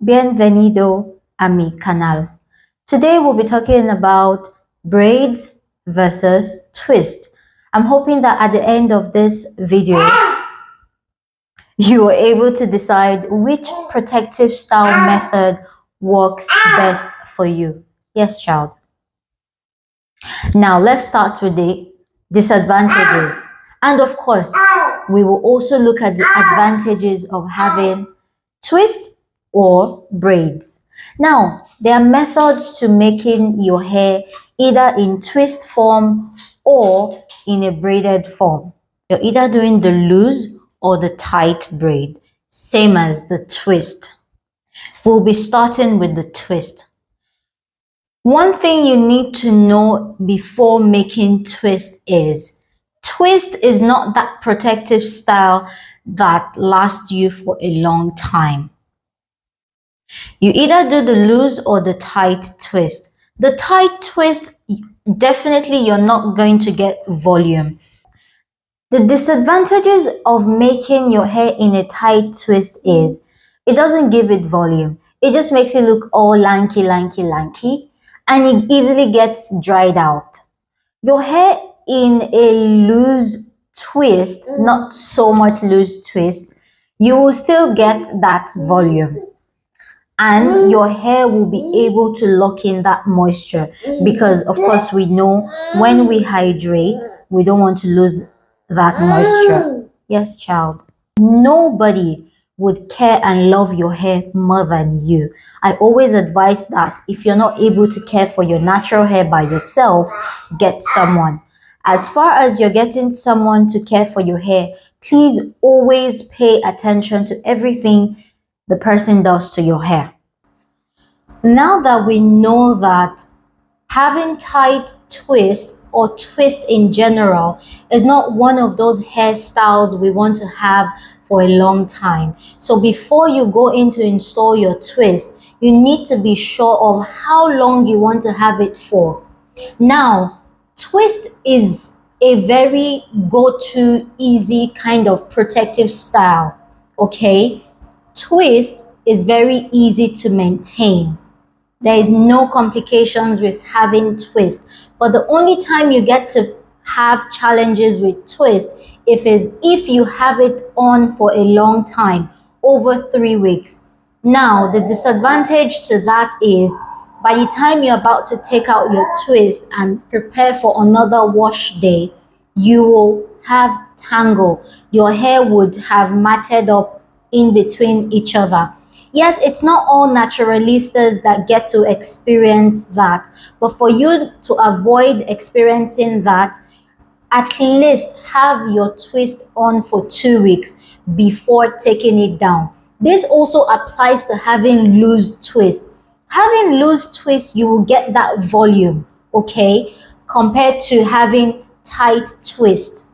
Bienvenido a mi canal. Today we'll be talking about braids versus twist. I'm hoping that at the end of this video, you are able to decide which protective style method works best for you. Yes, child. Now let's start with the disadvantages. And of course, we will also look at the advantages of having twist or braids. Now, there are methods to making your hair either in twist form or in a braided form. You're either doing the loose or the tight braid, same as the twist. We'll be starting with the twist. One thing you need to know before making twist is not that protective style that lasts you for a long time. You either do the loose or the tight twist. The tight twist, definitely you're not going to get volume. The disadvantages of making your hair in a tight twist is it doesn't give it volume. It just makes it look all lanky, and it easily gets dried out. Your hair in a loose twist, not so much loose twist, you will still get that volume. And your hair will be able to lock in that moisture because of course we know when we hydrate we don't want to lose that moisture. Yes, child. Nobody would care and love your hair more than you. I always advise that if you're not able to care for your natural hair by yourself, get someone. As far as you're getting someone to care for your hair, please always pay attention to everything the person does to your hair. Now that we know that having tight twist or twist in general is not one of those hairstyles we want to have for a long time. So before you go in to install your twist, you need to be sure of how long you want to have it for. Now, twist is a very go-to easy kind of protective style, okay? Twist is very easy to maintain. There is no complications with having twist, but the only time you get to have challenges with twist if you have it on for a long time, over 3 weeks. Now, the disadvantage to that is by the time you're about to take out your twist and prepare for another wash day, you will have tangle. Your hair would have matted up in between each other. Yes, it's not all naturalistas that get to experience that, but for you to avoid experiencing that, at least have your twist on for 2 weeks before taking it down. This also applies to having loose twist. Having loose twist, you will get that volume, okay, compared to having tight twist.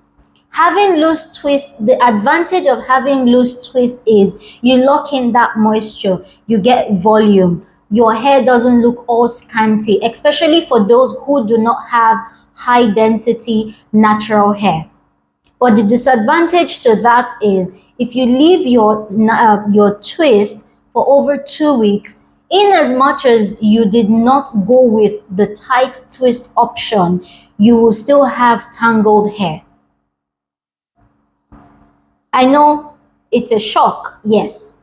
Having loose twist, the advantage of having loose twist is you lock in that moisture, you get volume, your hair doesn't look all scanty, especially for those who do not have high density natural hair. But the disadvantage to that is if you leave your twist for over 2 weeks, in as much as you did not go with the tight twist option, you will still have tangled hair. I know it's a shock, yes,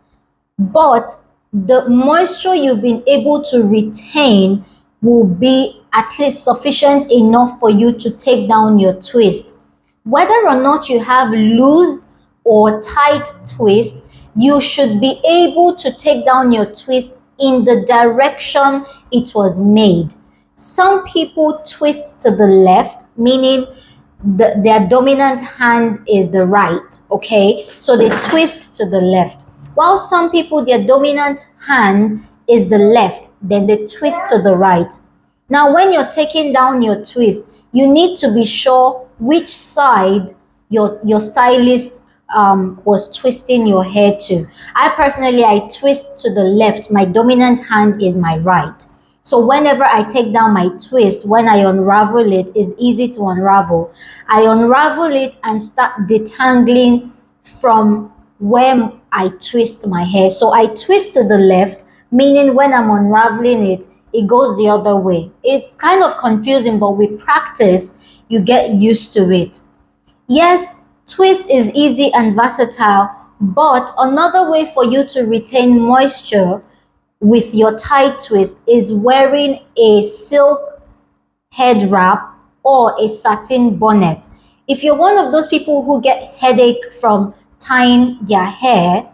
but the moisture you've been able to retain will be at least sufficient enough for you to take down your twist. Whether or not you have loose or tight twist, you should be able to take down your twist in the direction it was made. Some people twist to the left, meaning their dominant hand is the right, okay? So they twist to the left. While some people, their dominant hand is the left, then they twist to the right. Now, when you're taking down your twist, you need to be sure which side your stylist was twisting your hair to. I twist to the left. My dominant hand is my right. So whenever I take down my twist, when I unravel it, it's easy to unravel. I unravel it and start detangling from where I twist my hair. So I twist to the left meaning when I'm unraveling it, it goes the other way. It's kind of confusing, but with practice, you get used to it. Yes, twist is easy and versatile, but another way for you to retain moisture with your tie twist is wearing a silk head wrap or a satin bonnet. If you're one of those people who get headache from tying their hair,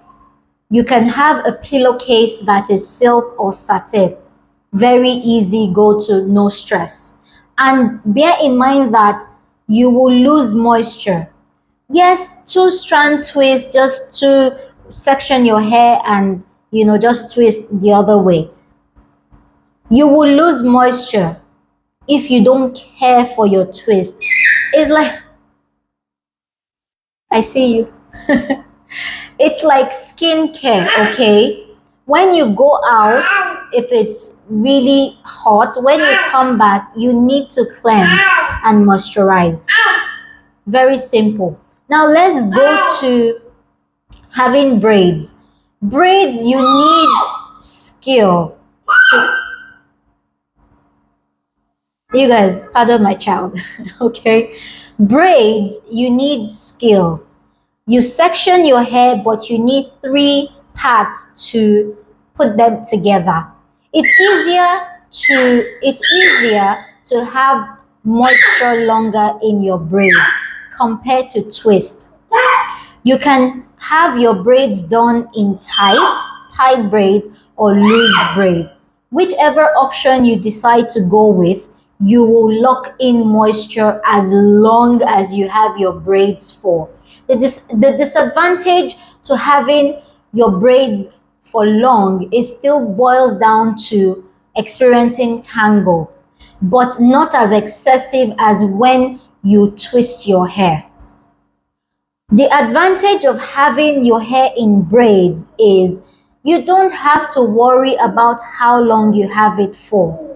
you can have a pillowcase that is silk or satin. Very easy go to, no stress. And bear in mind that you will lose moisture. Yes, two strand twist just to section your hair and just twist the other way. You will lose moisture if you don't care for your twist. It's like, I see you. It's like skincare, okay? When you go out, if it's really hot, when you come back, you need to cleanse and moisturize. Very simple. Now let's go to having braids. Braids, you need skill. You guys, pardon my child, okay? Braids, you need skill. You section your hair, but you need 3 parts to put them together. It's easier to have moisture longer in your braids compared to twist. You can have your braids done in tight braids or loose braid. Whichever option you decide to go with, you will lock in moisture as long as you have your braids for. The disadvantage to having your braids for long is still boils down to experiencing tangle, but not as excessive as when you twist your hair. The advantage of having your hair in braids is you don't have to worry about how long you have it for.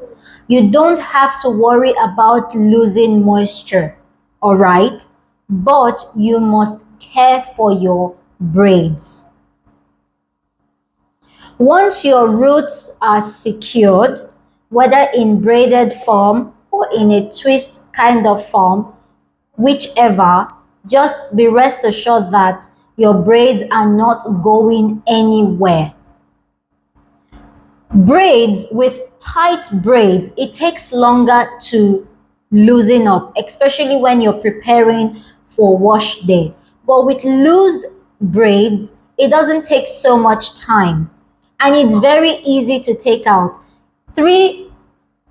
You don't have to worry about losing moisture, all right? But you must care for your braids. Once your roots are secured, whether in braided form or in a twist kind of form, whichever, just be rest assured that your braids are not going anywhere. Braids, with tight braids, it takes longer to loosen up, especially when you're preparing for wash day. But with loosed braids, it doesn't take so much time and it's very easy to take out.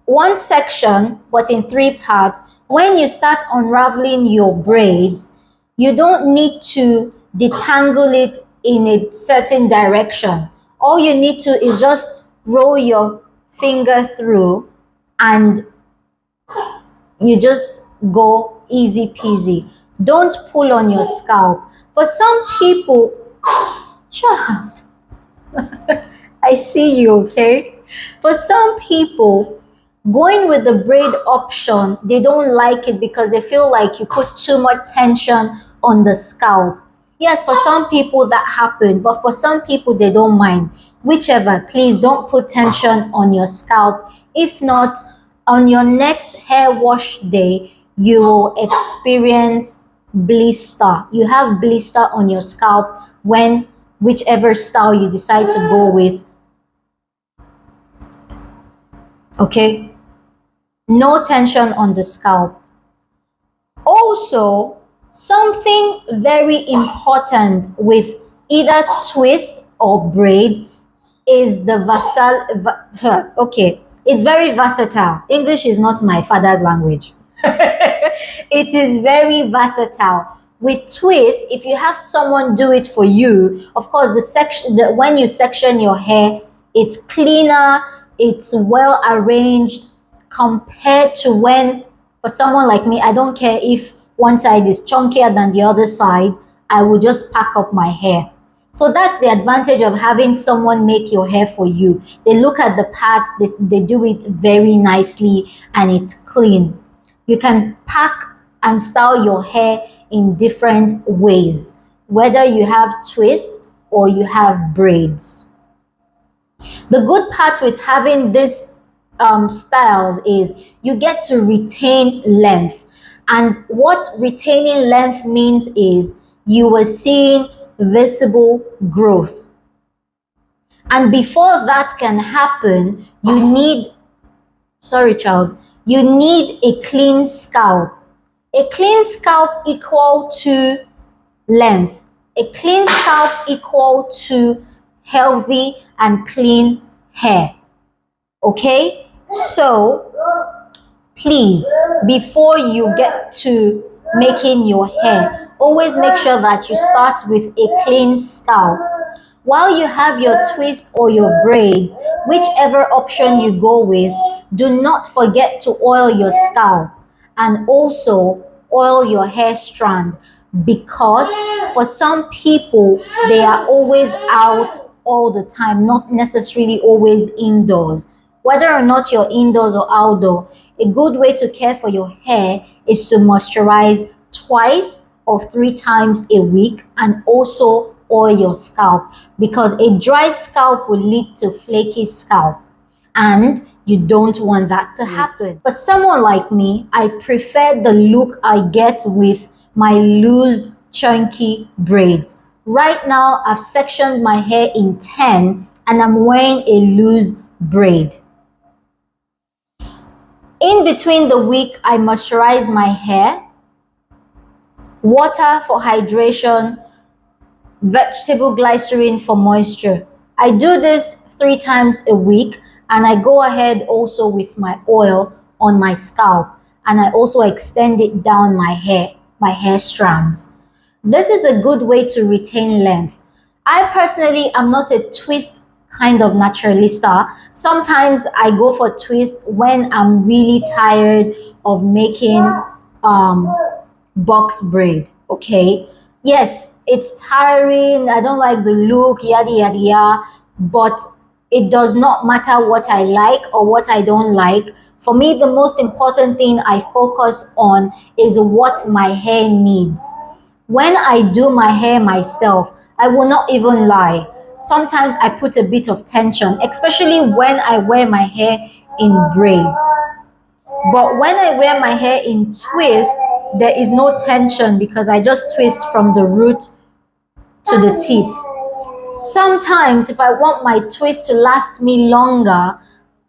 One section, but in 3 parts. When you start unraveling your braids, you don't need to detangle it in a certain direction. All you need to is just roll your finger through and you just go easy peasy. Don't pull on your scalp. For some people, child, I see you, okay? For some people, going with the braid option, they don't like it because they feel like you put too much tension on the scalp. Yes, for some people that happen, but for some people they don't mind. Whichever, please don't put tension on your scalp. If not, on your next hair wash day, you will experience blister. You have blister on your scalp when whichever style you decide to go with. Okay? No tension on the scalp. Also, something very important with either twist or braid is the okay, it's very versatile. English is not my father's language. It is very versatile. With twist, if you have someone do it for you, of course, when you section your hair, it's cleaner, it's well arranged compared to when, for someone like me, I don't care if one side is chunkier than the other side, I will just pack up my hair. So that's the advantage of having someone make your hair for you. They look at the parts, they do it very nicely and it's clean. You can pack and style your hair in different ways, whether you have twist or you have braids. The good part with having this styles is you get to retain length. And what retaining length means is you are seeing visible growth. And before that can happen, you need, sorry child, you need a clean scalp. A clean scalp equal to length. A clean scalp equal to healthy and clean hair. Okay? So, please, before you get to making your hair, always make sure that you start with a clean scalp. While you have your twist or your braids, whichever option you go with, do not forget to oil your scalp and also oil your hair strand, because for some people, they are always out all the time, not necessarily always indoors. Whether or not you're indoors or outdoor, a good way to care for your hair is to moisturize twice or 3 times a week, and also oil your scalp, because a dry scalp will lead to flaky scalp, and you don't want that to happen. For someone like me, I prefer the look I get with my loose, chunky braids. Right now, I've sectioned my hair in 10 and I'm wearing a loose braid. In between the week, I moisturize my hair, water for hydration, vegetable glycerin for moisture. I do this 3 times a week, and I go ahead also with my oil on my scalp, and I also extend it down my hair strands. This is a good way to retain length. I personally am not a twist kind of naturalista. Sometimes I go for twist when I'm really tired of making box braid. Okay, yes, it's tiring, I don't like the look, yada yada yada, but it does not matter what I like or what I don't like. For me, the most important thing I focus on is what my hair needs. When I do my hair myself, I will not even lie, sometimes I put a bit of tension, especially when I wear my hair in braids. But when I wear my hair in twist, there is no tension because I just twist from the root to the tip. Sometimes if I want my twist to last me longer,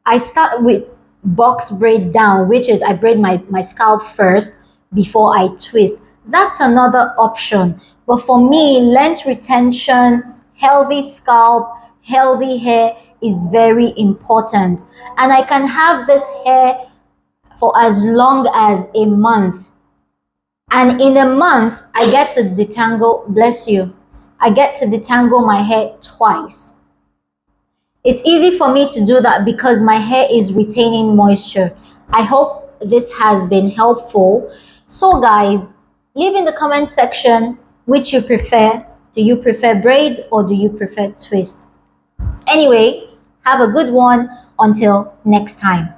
I start with box braid down, which is I braid my scalp first before I twist. That's another option. But for me, length retention, healthy scalp, healthy hair is very important. And I can have this hair for as long as a month. And in a month, I get to detangle, bless you, I get to detangle my hair twice. It's easy for me to do that because my hair is retaining moisture. I hope this has been helpful. So guys, leave in the comment section which you prefer. Do you prefer braids or do you prefer twist? Anyway, have a good one until next time.